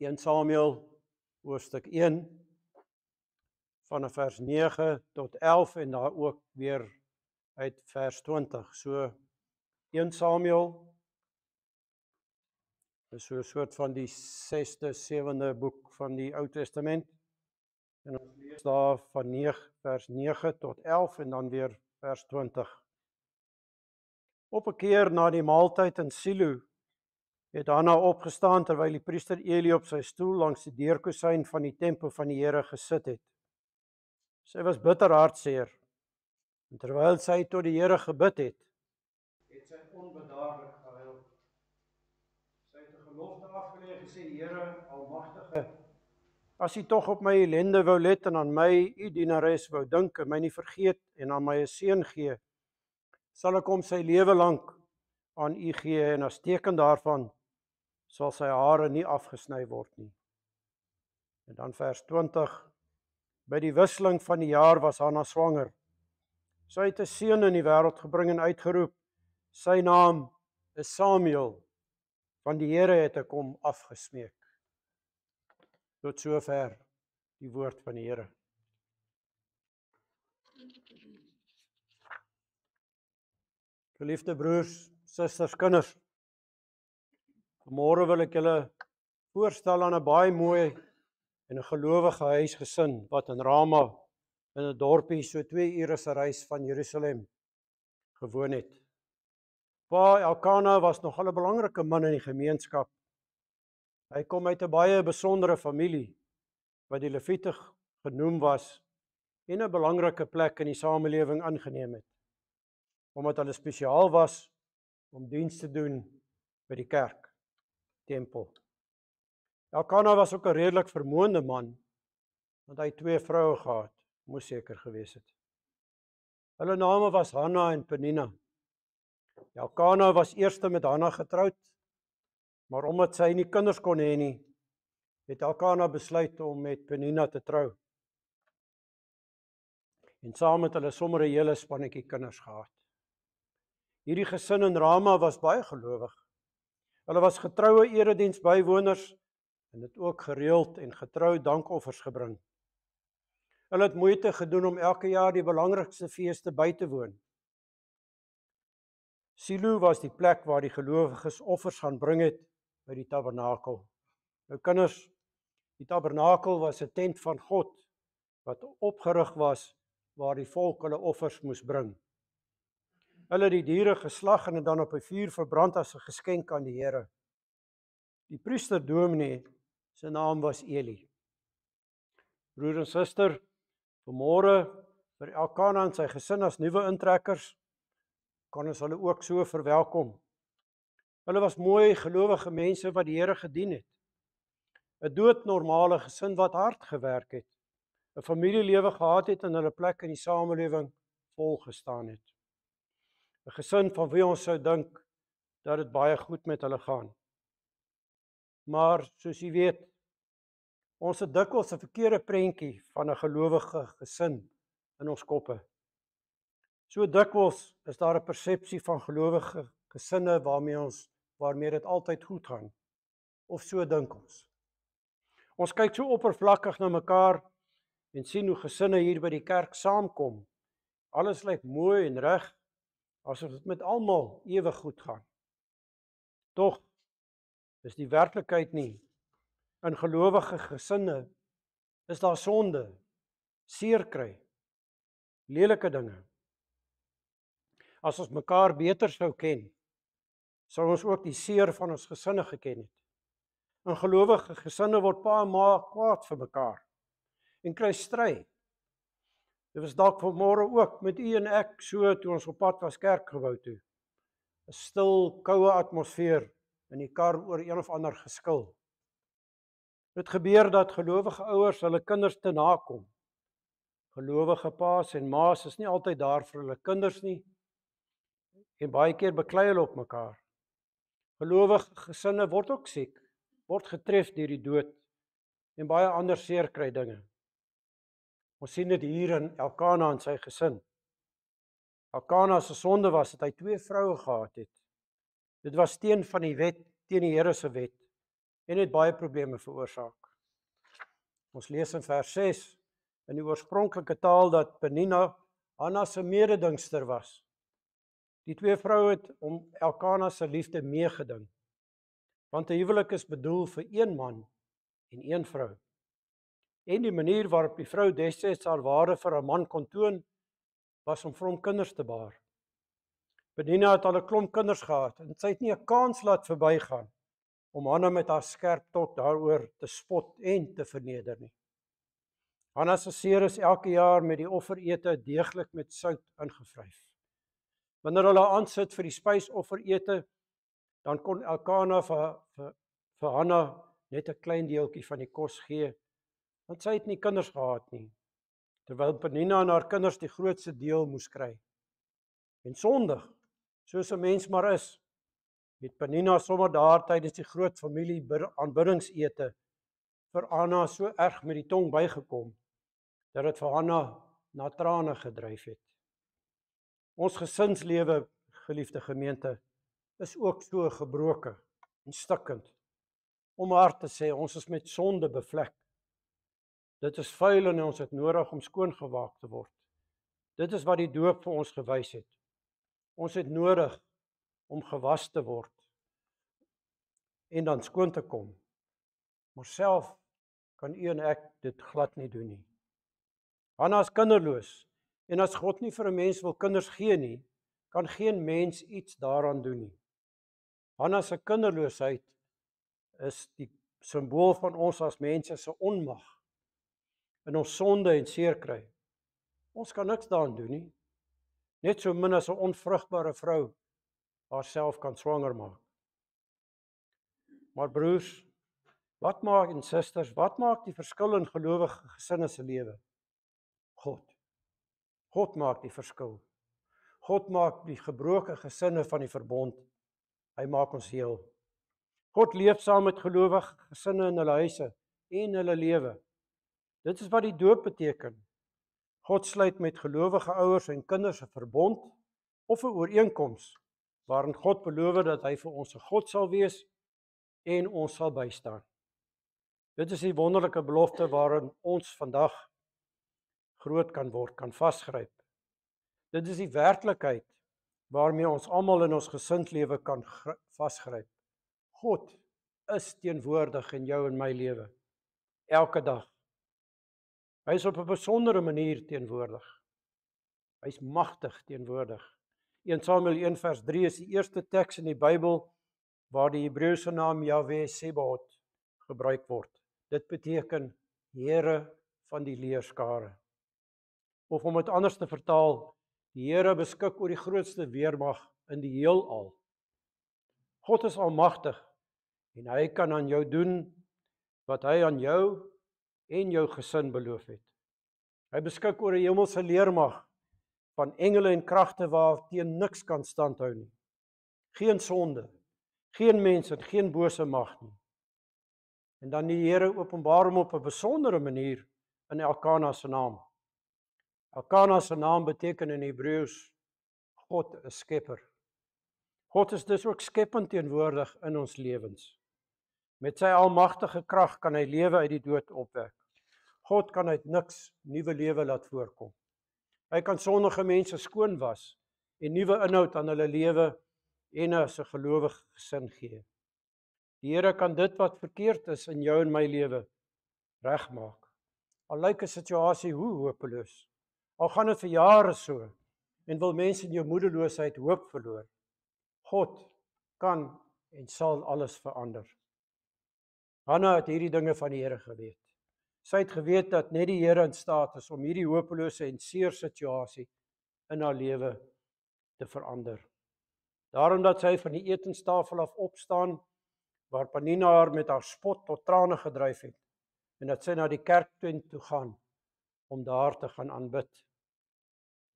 1 Samuel hoofstuk 1 vanaf vers 9 tot 11 en daar ook weer uit vers 20. So 1 Samuel is so 'n soort van die 6de, 7de boek van die Ou Testament. En ons lees daar van vers 9 tot 11 en dan weer vers 20. Op 'n keer na die maaltyd in Silo het Hanna opgestaan terwyl die priester Eli op sy stoel langs die deurkusyn van die tempel van die Here gesit het. Sy was bitter hartseer. En terwyl sy tot die Here gebid het sy onbedaarlik gehuil. Sy het 'n gelofte afgelê en gesê: Here Almagtige, as U tog op my ellende wou let en aan my, U dienares, wou dink en my nie vergeet en aan my 'n seun gee, sal ek hom sy lewe lank aan U gee en as teken daarvan sal sy hare nie afgesny word nie. En dan vers 20. By die wisseling van die jaar was Hanna swanger. Sy het 'n seun in die wêreld gebring en uitgeroep: Sy naam is Samuel, want die Here het ek hom afgesmeek. Tot sover die woord van die Here. Geliefde broers, susters, kinders, vanmôre wil ek julle voorstel aan 'n baie mooi en 'n gelowige huisgesin wat in Rama, in 'n dorpie so 2 ure se reis van Jerusalem gewoon het. Pa Elkana was nogal 'n belangrike man in die gemeenskap. Hy kom uit 'n baie besondere familie wat die Lewiete genoem was en 'n belangrike plek in die samelewing ingeneem het, omdat hulle spesiaal was om diens te doen by die kerk, tempel. Elkana was ook 'n redelik vermoënde man, want hy het 2 vroue gehad, moes seker gewees het. Hulle name was Hanna en Penina. Elkana was eers met Hanna getroud, maar omdat sy nie kinders kon hê nie, het Elkana besluit om met Penina te trou. En saam met hulle sommer 'n hele spannetjie kinders gehad. Hierdie gesin in Rama was baie gelowig. Hulle was getroue erediensbywoners en het ook gereeld en getrou dankoffers gebring. Hulle het moeite gedoen om elke jaar die belangrikste feeste by te woon. Silo was die plek waar die gelowiges offers gaan bring het by die tabernakel. Nou kinders, die tabernakel was 'n tent van God wat opgerig was waar die volk hulle offers moes bring. Hulle het die diere geslag en dit dan op 'n vuur verbrand as 'n geskenk aan die Here. Die priester dominee se naam was Eli. Broer en suster, vanmôre vir Elkana en sy gesin as nuwe intrekkers kan ons hulle ook so verwelkom. Hulle was mooi gelowige mense wat die Here gedien het. 'n Doodnormale gesin wat hard gewerk het, 'n familielewe gehad het en hulle plek in die samelewing vol gestaan het. 'n Gesin van wie ons sou dink dat dit baie goed met hulle gaan. Maar soos jy weet, ons het dikwels 'n verkeerde prentjie van 'n gelowige gesin in ons koppe. So dikwels is daar 'n persepsie van gelowige gesinne waarmee dit altyd goed gaan. Of so dink ons. Ons kyk so oppervlakkig na mekaar en sien hoe gesinne hier by die kerk saamkom. Alles lyk mooi en reg, asof dit met almal ewig goed gaan. Tog is die werklikheid nie. In gelowige gesinne is daar sonde, seer kry, lelike dinge. As ons mekaar beter sou ken, sou ons ook die seer van ons gesinne geken het. In gelowige gesinne word pa en ma kwaad vir mekaar en kry stry. Dit was dalk vanmôre ook met u en ek so toe ons op pad was kerkgebou toe. 'n Stil, koue atmosfeer in die kar oor een of ander geskil. Dit gebeur dat gelowige ouers hulle kinders te nakom. Gelowige paas en ma's is nie altyd daar vir hulle kinders nie en baie keer beklei hulle op mekaar. Gelowige gesinne word ook siek, word getref deur die dood en baie ander seer kry dinge. Ons sien dit hier in Elkana en sy gesin. Elkana se sonde was dat hy 2 vroue gehad het. Dit was teen van die wet, teen die Here se wet. en het baie probleme veroorsaak. Ons lees in vers 6 in die oorspronklike taal dat Penina Hanna se mededingster was. Die twee vroue het om Elkana se liefde meegeding, want 'n huwelik is bedoel vir een man en een vrou. En die manier waarop die vrou destyds haar waarde vir 'n man kon toon, was om vir hom kinders te baar. Penina het al 'n klomp kinders gehad en sy het nie 'n kans laat verbygaan om Hanna met haar skerp tot daaroor te spot en te verneder nie. Hanna se seer is elke jaar met die offerete deeglik met sout ingevryf. Wanneer hulle aansit vir die spysofferete, dan kon Elkana vir Hanna net 'n klein deeltjie van die kos gee, want sy het nie kinders gehad nie, terwyl Penina en haar kinders die grootste deel moes kry. En sondig, soos 'n mens maar is, het Penina sommer daar tydens die groot familie aanbiddingsete vir Hanna so erg met die tong bygekom, dat dit vir Hanna na trane gedryf het. Ons gesinslewe, geliefde gemeente, is ook so gebroke en stikkend. Om hard te sê, ons is met sonde bevlek. Dit is vuil en ons het nodig om skoongewaak te word. Dit is wat die doop vir ons gewys het. Ons het nodig om gewas te word en dan skoon te kom. Maar self kan u en ek dit glad nie doen nie. Hanna is kinderloos, en as God nie vir 'n mens wil kinders gee nie, kan geen mens iets daaraan doen nie. Hanna se kinderloosheid is die simbool van ons as mense se onmag in ons sonde en seer kry. Ons kan niks daaraan doen nie. Net so min as 'n onvrugbare vrou haarself kan swanger maak. Maar broers, wat maak en susters, wat maak die verskil in gelowige gesinne se lewe? God. God maak die verskil. God maak die gebroke gesinne van die verbond. Hy maak ons heel. God leef saam met gelowige gesinne in hulle huise en hulle lewe. Dit is wat die doop beteken. God sluit met gelowige ouers en kinders 'n verbond of 'n ooreenkoms waarin God beloof dat hy vir ons 'n God sal wees en ons sal bystaan. Dit is die wonderlike belofte waarin ons vandag groot kan word, kan vasgryp. Dit is die werklikheid waarmee ons almal in ons gesinslewe kan vasgryp. God is teenwoordig in jou en my lewe, elke dag. Hy is op 'n besondere manier teenwoordig. Hy is magtig teenwoordig. 1 Samuel 1 vers 3 is die eerste teks in die Bybel waar die Hebreëse naam Jahwe Sebaot gebruik word. Dit beteken Here van die leerskare. Of om dit anders te vertaal, die Here beskik oor die grootste weermag in die heelal. God is almagtig en hy kan aan jou doen wat hy aan jou en jou gesin beloof het. Hy beskik oor 'n hemelse leermag van engele en kragte waarteen niks kan standhou nie. Geen sonde, geen mens en geen bose mag nie. En dan die Here openbaar hom op 'n besondere manier in Elkana se naam. Elkana se naam beteken in Hebreëus God is skepper. God is dus ook skepend teenwoordig in ons lewens. Met sy almagtige krag kan hy lewe uit die dood opwek. God kan uit niks nuwe lewe laat voorkom. Hy kan sondige mense skoon was en nuwe inhoud aan hulle lewe en 'n gelowige gesin gee. Die Here kan dit wat verkeerd is in jou en my lewe regmaak. Al lyk 'n situasie hoe hopeloos. Al gaan dit vir jare so en wil mense in jou moedeloosheid hoop verloor. God kan en sal alles verander. Hanna het hierdie dinge van die Here geweet. Sy het geweet dat net die Here in staat is om hierdie hopelose en seer situasie in haar lewe te verander. Daarom dat sy van die etenstafel af opstaan, waar Penina haar met haar spot tot trane gedryf het, en dat sy na die kerktent toe gaan, om daar te gaan aanbid.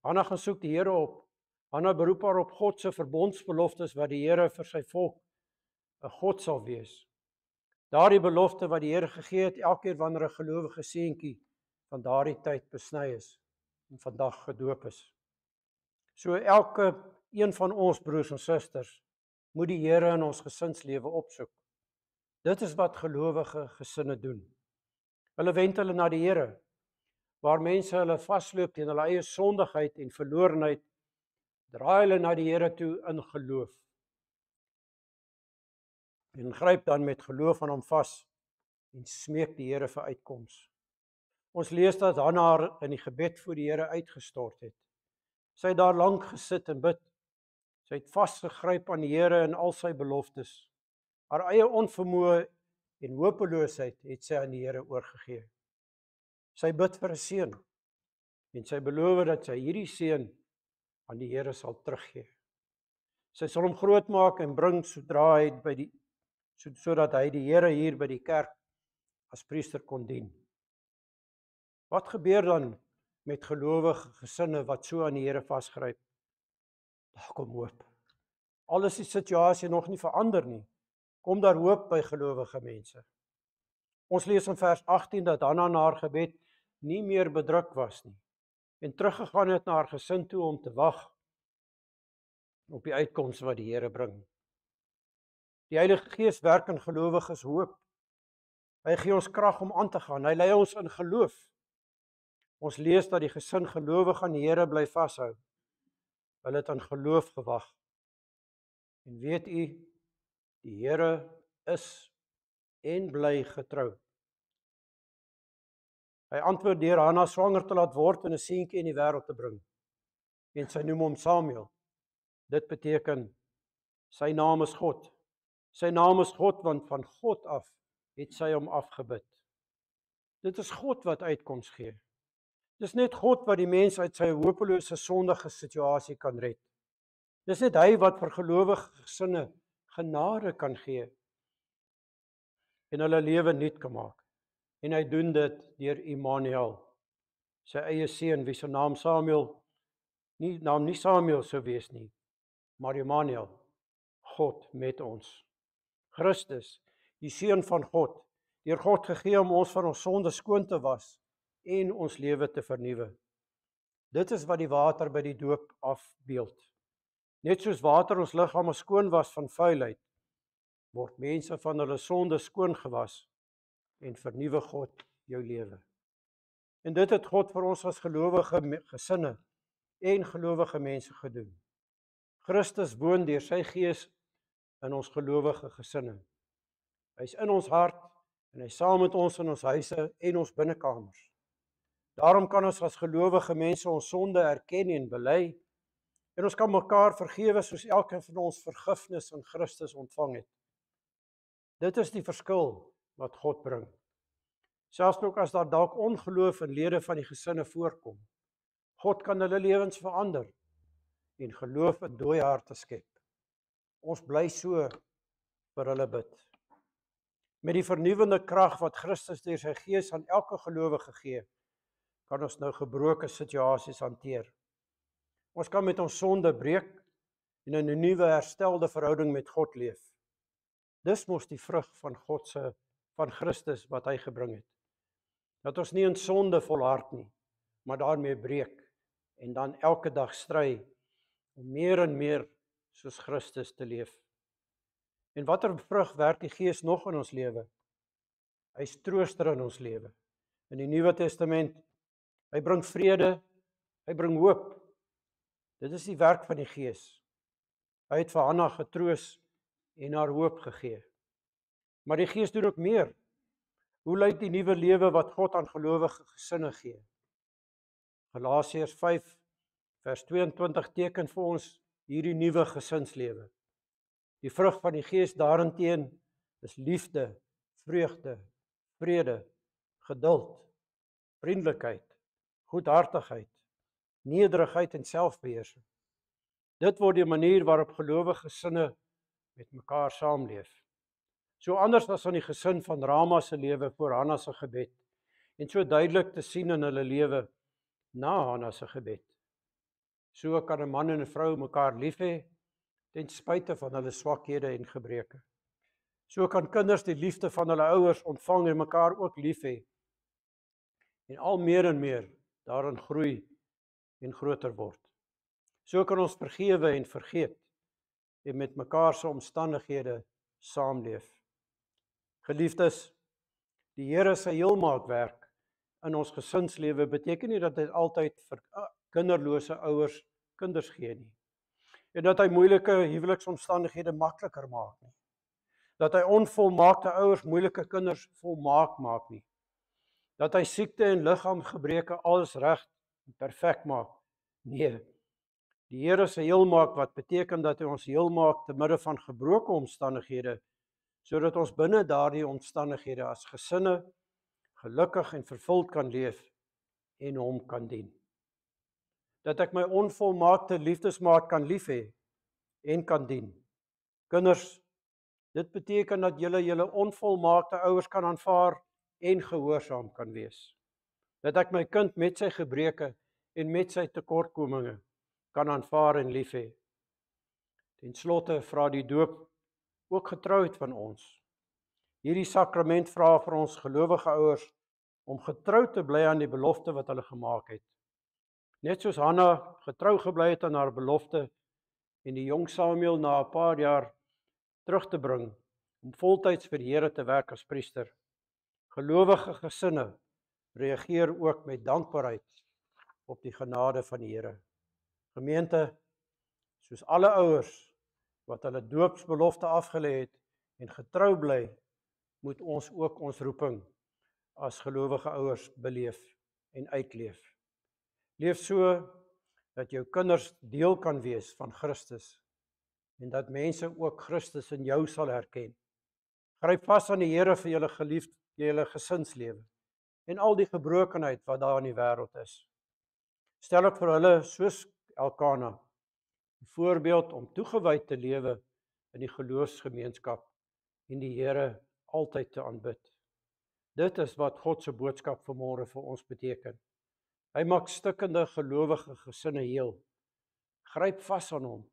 Hanna gaan soek die Here op. Hanna beroep haar op God se verbondsbeloftes wat die Here vir sy volk 'n God sal wees. Daardie belofte wat die Here gegee het elke keer wanneer 'n gelowige seentjie van daardie tyd besny is en vandag gedoop is. So elke een van ons broers en susters moet die Here in ons gesinslewe opsoek. Dit is wat gelowige gesinne doen. Hulle wend hulle na die Here, waar mense hulle vasloop teen hulle eie sondigheid en verlorenheid, draai hulle na die Here toe in geloof. En gryp dan met geloof aan hom vas en smeek die Here vir uitkoms. Ons lees dat Hanna in die gebed voor die Here uitgestort het. Sy het daar lank gesit en bid. Sy het vasgegryp aan die Here en al sy beloftes. Haar eie onvermoë en hopeloosheid het sy aan die Here oorgegee. Sy bid vir 'n seun en sy beloof dat sy hierdie seun aan die Here sal teruggee. Sy sal hom grootmaak en bring sodra hy sodat hy die Here hier by die kerk as priester kon dien. Wat gebeur dan met gelowige gesinne wat so aan die Here vasgryp? Daar kom hoop. Al is die situasie nog nie verander nie, kom daar hoop by gelowige mense. Ons lees in vers 18 dat Hanna na haar gebed nie meer bedruk was nie en teruggegaan het na haar gesin toe om te wag op die uitkoms wat die Here bring. Die Heilige Gees werk in gelowiges hoop. Hy gee ons krag om aan te gaan. Hy lei ons in geloof. Ons lees dat die gesin gelowig aan die Here bly vashou. Hulle het in geloof gewag. En weet u, die Here is en bly getrou. Hy antwoord deur Hanna swanger te laat word en 'n seentjie in die wêreld te bring. En sy noem hom Samuel. Dit beteken, sy naam is God. Sy naam is God, want van God af het sy hom afgebid. Dit is God wat uitkoms gee. Dis net God wat die mens uit sy hopelose sondige situasie kan red. Dis net hy wat vir gelowige gesinne genade kan gee en hulle lewe nuut kan maak. En hy doen dit deur Immanuel, sy eie seun wie se naam nie Samuel sou wees nie, maar Immanuel, God met ons. Christus, die seun van God, deur God gegee om ons van ons sonde skoon te was en ons lewe te vernuwe. Dit is wat die water by die doop afbeeld. Net soos water ons liggame skoon was van vuilheid, word mense van hulle sonde skoon gewas en vernuwe God jou lewe. En dit het God vir ons as gelowige gesinne en gelowige mense gedoen. Christus woon deur sy Gees in ons gelowige gesinne. Hy's in ons hart en hy's saam met ons in ons huise en ons binnekamers. Daarom kan ons as gelowige mense ons sonde erken en bely en ons kan mekaar vergewe soos elkeen van ons vergifnis in Christus ontvang het. Dit is die verskil wat God bring. Selfs ook as daar dalk ongeloof in lede van die gesinne voorkom, God kan hulle lewens verander en geloof in dooie harte skep. Ons bly so vir hulle bid. Met die vernuwende krag wat Christus deur sy Gees aan elke gelowige gee, kan ons nou gebroke situasies hanteer. Ons kan met ons sonde breek en in 'n nuwe herstelde verhouding met God leef. Dis mos die vrug van Christus wat hy gebring het. Dat ons nie in sonde volhard nie, maar daarmee breek en dan elke dag stry om meer en meer soos Christus te leef. En watter vrug werk die Gees nog in ons lewe? Hy's trooster in ons lewe. In die Nuwe Testament, hy bring vrede, hy bring hoop. Dit is die werk van die Gees. Hy het vir Hanna getroos en haar hoop gegee. Maar die Gees doen ook meer. Hoe lyk die nuwe lewe wat God aan gelowige gesinne gee? Galasiërs 5 vers 22 teken vir ons hierdie nuwe gesinslewe. Die vrug van die Gees daarenteen is liefde, vreugde, vrede, geduld, vriendelikheid, goedhartigheid, nederigheid en selfbeheersing. Dit word die manier waarop gelowige gesinne met mekaar saamleef. So anders as aan die gesin van Rama se lewe voor Hanna se gebed en so duidelik te sien in hulle lewe na Hanna se gebed. So kan 'n man en 'n vrou mekaar lief hê ten spyte van hulle swakhede en gebreke. So kan kinders die liefde van hulle ouers ontvang en mekaar ook lief hê en al meer en meer daarin groei en groter word. So kan ons vergewe en vergeet en met mekaar se omstandighede saamleef. Geliefdes, die Here se heelmaakwerk in ons gesinslewe beteken nie dat hy altyd vir kinderlose ouers kinders gee nie. En dat hy moeilike huweliksomstandighede makliker maak nie. Dat hy onvolmaakte ouers moeilike kinders volmaak maak nie. Dat hy siekte en liggaamsgebreke alles reg en perfek maak. Nee. Die Here se heelmaak wat beteken dat hy ons heel maak te midde van gebroke omstandighede, sodat ons binne daardie omstandighede as gesinne gelukkig en vervuld kan leef en hom kan dien. Dat ek my onvolmaakte liefdesmaat kan lief hê en kan dien. Kinders, dit beteken dat julle onvolmaakte ouers kan aanvaar en gehoorsaam kan wees. Dat ek my kind met sy gebreke en met sy tekortkominge kan aanvaar en lief hê. Ten slotte vra die doop ook getrouheid van ons. Hierdie sakrament vra vir ons gelowige ouers om getrou te bly aan die belofte wat hulle gemaak het. Net soos Hanna getrou gebly het aan haar belofte en die jong Samuel na 'n paar jaar terug te bring om voltyds vir die Here te werk as priester. Gelowige gesinne reageer ook met dankbaarheid op die genade van die Here. Gemeente, soos alle ouers wat hulle doopsbelofte afgelê het en getrou bly, moet ons ook ons roeping as gelowige ouers beleef en uitleef. Leef so dat jou kinders deel kan wees van Christus en dat mense ook Christus in jou sal herken. Gryp vas aan die Here vir julle gesinslewe en al die gebrokenheid wat daar in die wêreld is. Stel ook vir hulle soos Elkana 'n voorbeeld om toegewyd te lewe in die geloofsgemeenskap en die Here altyd te aanbid. Dit is wat God se boodskap vanmôre vir ons beteken. Hy maak stikkende gelowige gesinne heel. Gryp vas aan hom.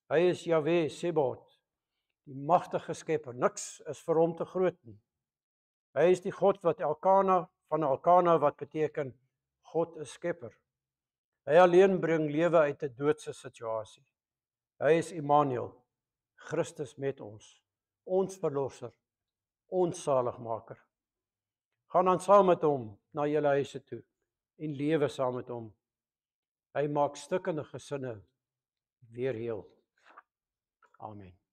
Hy is Jahwe Sebot, die magtige skepper. Niks is vir hom te groot nie. Hy is die God wat Elkana wat beteken God is skepper. Hy alleen bring lewe uit 'n doodse situasie. Hy is Immanuel, Christus met ons verlosser, ons saligmaker. Gaan dan saam met hom na julle huise toe en lewe saam met hom. Hy maak stikkende gesinne weer heel. Amen.